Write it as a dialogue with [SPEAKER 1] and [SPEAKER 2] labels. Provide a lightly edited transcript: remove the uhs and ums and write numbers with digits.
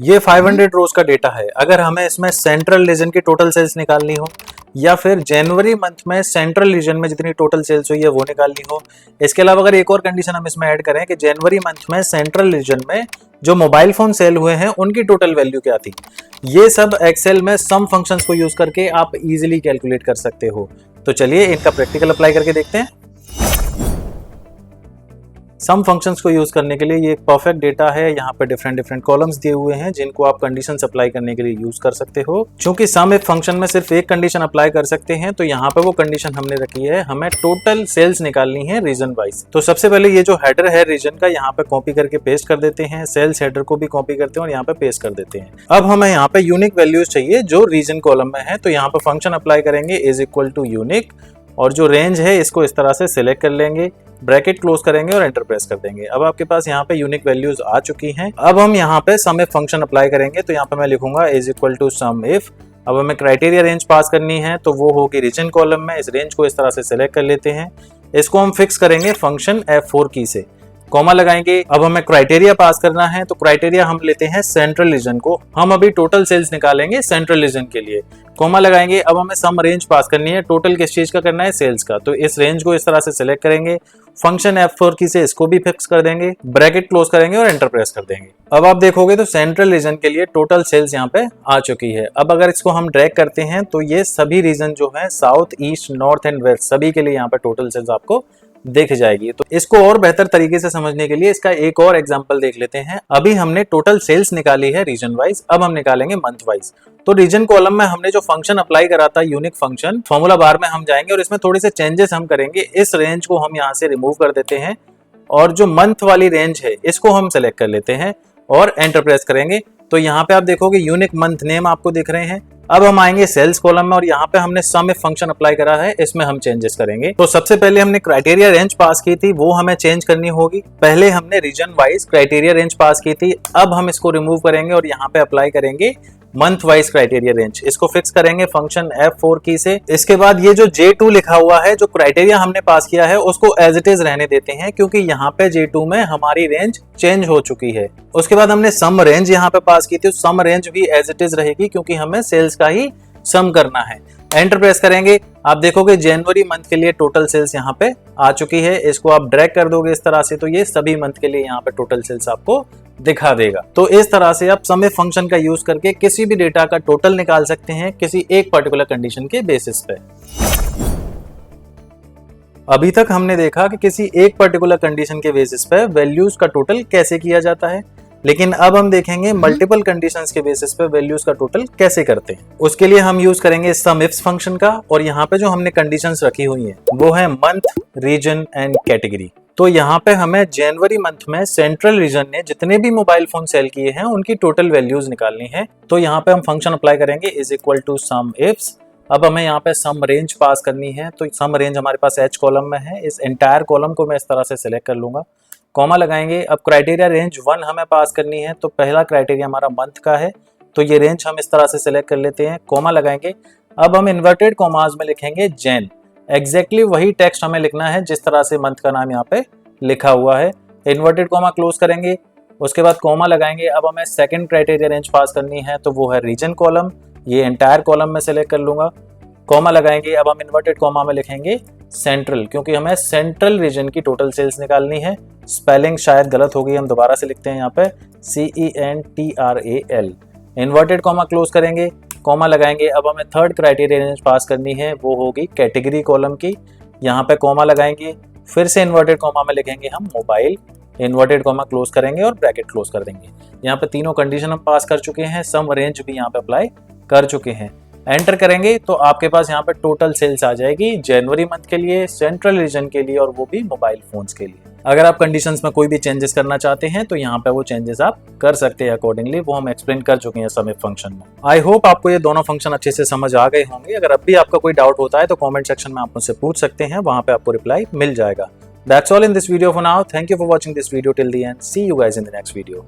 [SPEAKER 1] ये 500 रोज का डेटा है। अगर हमें इसमें सेंट्रल रीजन की टोटल सेल्स निकालनी हो या फिर जनवरी मंथ में सेंट्रल रीजन में जितनी टोटल सेल्स हुई है वो निकालनी हो, इसके अलावा अगर एक और कंडीशन हम इसमें ऐड करें कि जनवरी मंथ में सेंट्रल रीजन में जो मोबाइल फोन सेल हुए हैं उनकी टोटल वैल्यू क्या थी, ये सब एक्सेल में सम फंक्शंस को यूज करके आप इजीली कैलकुलेट कर सकते हो। तो चलिए इनका प्रैक्टिकल अप्लाई करके देखते हैं। सम फंक्शंस को यूज करने के लिए ये एक परफेक्ट डेटा है। यहाँ पे डिफरेंट कॉलम्स दिए हुए हैं जिनको आप कंडीशंस अप्लाई करने के लिए यूज कर सकते हो। चूंकि सम इफ फंक्शन में सिर्फ एक कंडीशन अप्लाई कर सकते हैं तो यहाँ पे वो कंडीशन हमने रखी है, हमें टोटल सेल्स निकालनी है रीजन वाइज। तो सबसे पहले ये जो हेडर है रीजन का यहाँ पे कॉपी करके पेस्ट कर देते हैं, सेल्स हेडर को भी कॉपी करते हैं और यहाँ पे पेस्ट कर देते हैं। अब हमें यहाँ पे यूनिक वैल्यूज चाहिए जो रीजन कॉलम में है, तो यहाँ पे फंक्शन अप्लाई करेंगे इज इक्वल टू यूनिक और जो रेंज है इसको इस तरह से सिलेक्ट कर लेंगे, ब्रैकेट क्लोज करेंगे और एंटर प्रेस कर देंगे। अब आपके पास यहाँ पे यूनिक वैल्यूज आ चुकी हैं। अब हम यहाँ पे सम इफ फंक्शन अप्लाई करेंगे, तो यहाँ पे मैं लिखूंगा is equal to sumif. अब हमें क्राइटेरिया रेंज पास करनी है तो वो होगी रीजन कॉलम में। इस रेंज को इस तरह से सिलेक्ट कर लेते हैं, इसको हम फिक्स करेंगे फंक्शन F4 की से, कॉमा लगाएंगे। अब हमें क्राइटेरिया पास करना है तो क्राइटेरिया हम लेते हैं सेंट्रल रीजन को, हम अभी टोटल सेल्स निकालेंगे सेंट्रल रीजन के लिए, कॉमा लगाएंगे। अब हमें सम रेंज पास करनी है, टोटल किस चीज का करना है, सेल्स का, तो इस रेंज को इस तरह से सिलेक्ट करेंगे, फंक्शन F4 की से इसको भी फिक्स कर देंगे, ब्रैकेट क्लोज करेंगे और एंटर प्रेस कर देंगे। अब आप देखोगे तो सेंट्रल रीजन के लिए टोटल सेल्स यहाँ पे आ चुकी है। अब अगर इसको हम ड्रैग करते हैं तो ये सभी रीजन जो है south, east, north and west सभी के लिए यहाँ पे टोटल सेल्स आपको देख जाएगी। तो इसको और बेहतर तरीके से समझने के लिए इसका एक और एग्जांपल देख लेते हैं। अभी हमने टोटल सेल्स निकाली है रीजन वाइज, अब हम निकालेंगे मंथ वाइज। तो रीजन कॉलम में हमने जो फंक्शन अप्लाई करा था यूनिक फंक्शन, फॉर्मूला बार में हम जाएंगे और इसमें थोड़े से चेंजेस हम करेंगे। इस रेंज को हम यहाँ से रिमूव कर देते हैं और जो मंथ वाली रेंज है इसको हम सेलेक्ट कर लेते हैं और एंटर प्रेस करेंगे। तो यहाँ पे आप देखोगे यूनिक मंथ नेम आपको दिख रहे हैं। अब हम आएंगे सेल्स कॉलम में और यहाँ पे हमने सम इफ फंक्शन अप्लाई करा है, इसमें हम चेंजेस करेंगे। तो सबसे पहले हमने क्राइटेरिया रेंज पास की थी, वो हमें चेंज करनी होगी। पहले हमने रीजन वाइज क्राइटेरिया रेंज पास की थी, अब हम इसको रिमूव करेंगे और यहाँ पे अप्लाई करेंगे मंथ वाइज क्राइटेरिया रेंज, इसको फिक्स करेंगे फंक्शन F4 की से। इसके बाद ये जो J2 लिखा हुआ है, जो क्राइटेरिया हमने पास किया है उसको एज इट इज रहने देते हैं क्योंकि यहाँ पे J2 में हमारी रेंज चेंज हो चुकी है। उसके बाद हमने सम रेंज यहाँ पे पास की थी, सम रेंज भी एज इट इज रहेगी क्योंकि हमें सेल्स का ही सम करना है। एंटर प्रेस करेंगे, आप देखोगे जनवरी मंथ के लिए टोटल सेल्स यहाँ पे आ चुकी है। इसको आप ड्रैग कर दोगे इस तरह से तो ये सभी मंथ के लिए यहाँ पे टोटल सेल्स आपको दिखा देगा। तो इस तरह से आप सम इफ फंक्शन का यूज करके किसी भी डेटा का टोटल निकाल सकते हैं किसी एक पर्टिकुलर कंडीशन के बेसिस पे। अभी तक हमने देखा कि किसी एक पर्टिकुलर कंडीशन के बेसिस पे वैल्यूज का टोटल कैसे किया जाता है, लेकिन अब हम देखेंगे मल्टीपल कंडीशंस के बेसिस पे वैल्यूज का टोटल कैसे करते हैं। उसके लिए हम यूज करेंगे सम इफ्स फंक्शन का और यहाँ पे जो हमने कंडीशंस रखी हुई हैं वो है मंथ, रीजन एंड कैटेगरी। तो यहाँ पे हमें जनवरी मंथ में सेंट्रल रीजन ने जितने भी मोबाइल फोन सेल किए हैं उनकी टोटल वैल्यूज निकालनी है। तो यहाँ पे हम फंक्शन अप्लाई करेंगे is equal to sumifs. अब हमें यहाँ पे सम रेंज पास करनी है, तो सम रेंज हमारे पास H कॉलम में है, इस एंटायर कॉलम को मैं इस तरह से सिलेक्ट कर लूंगा, कॉमा लगाएंगे। अब क्राइटेरिया रेंज 1 हमें पास करनी है, तो पहला क्राइटेरिया हमारा मंथ का है तो ये रेंज हम इस तरह से सिलेक्ट कर लेते हैं, कॉमा लगाएंगे। अब हम इन्वर्टेड कॉमास में लिखेंगे जैन, एग्जैक्टली वही टेक्स्ट हमें लिखना है जिस तरह से मंथ का नाम यहाँ पे लिखा हुआ है। इन्वर्टेड कॉमा क्लोज करेंगे, उसके बाद कॉमा लगाएंगे। अब हमें सेकंड क्राइटेरिया रेंज पास करनी है तो वो है रीजन कॉलम, ये एंटायर कॉलम में सिलेक्ट कर लूंगा, कॉमा लगाएंगे। अब हम इन्वर्टेड कॉमा में लिखेंगे सेंट्रल, क्योंकि हमें सेंट्रल रीजन की टोटल सेल्स निकालनी है। स्पेलिंग शायद गलत हो गई, हम दोबारा से लिखते हैं यहाँ पे CENTRAL। इन्वर्टेड कॉमा क्लोज करेंगे, कॉमा लगाएंगे। अब हमें थर्ड क्राइटेरिया रेंज पास करनी है, वो होगी कैटेगरी कॉलम की, यहाँ पे कॉमा लगाएंगे, फिर से इन्वर्टेड कॉमा में लिखेंगे हम मोबाइल, इन्वर्टेड कॉमा क्लोज करेंगे और ब्रैकेट क्लोज कर देंगे। यहाँ पे तीनों कंडीशन हम पास कर चुके हैं, सम रेंज भी यहाँ पे अप्लाई कर चुके हैं। एंटर करेंगे तो आपके पास यहाँ पे टोटल सेल्स आ जाएगी जनवरी मंथ के लिए, सेंट्रल रीजन के लिए और वो भी मोबाइल फोन्स के लिए। अगर आप कंडीशंस में कोई भी चेंजेस करना चाहते हैं तो यहाँ पे वो चेंजेस आप कर सकते हैं अकॉर्डिंगली, वो हम एक्सप्लेन कर चुके हैं सम इफ फंक्शन में। आई होप आपको ये दोनों फंक्शन अच्छे से समझ आ गए होंगे। अगर अब भी आपका कोई डाउट होता है तो कॉमेंट सेक्शन में आप मुझसे पूछ सकते हैं, वहां पे आपको रिप्लाई मिल जाएगा। That's all in this video for now. Thank you for watching this video till the end. See you guys in the next video.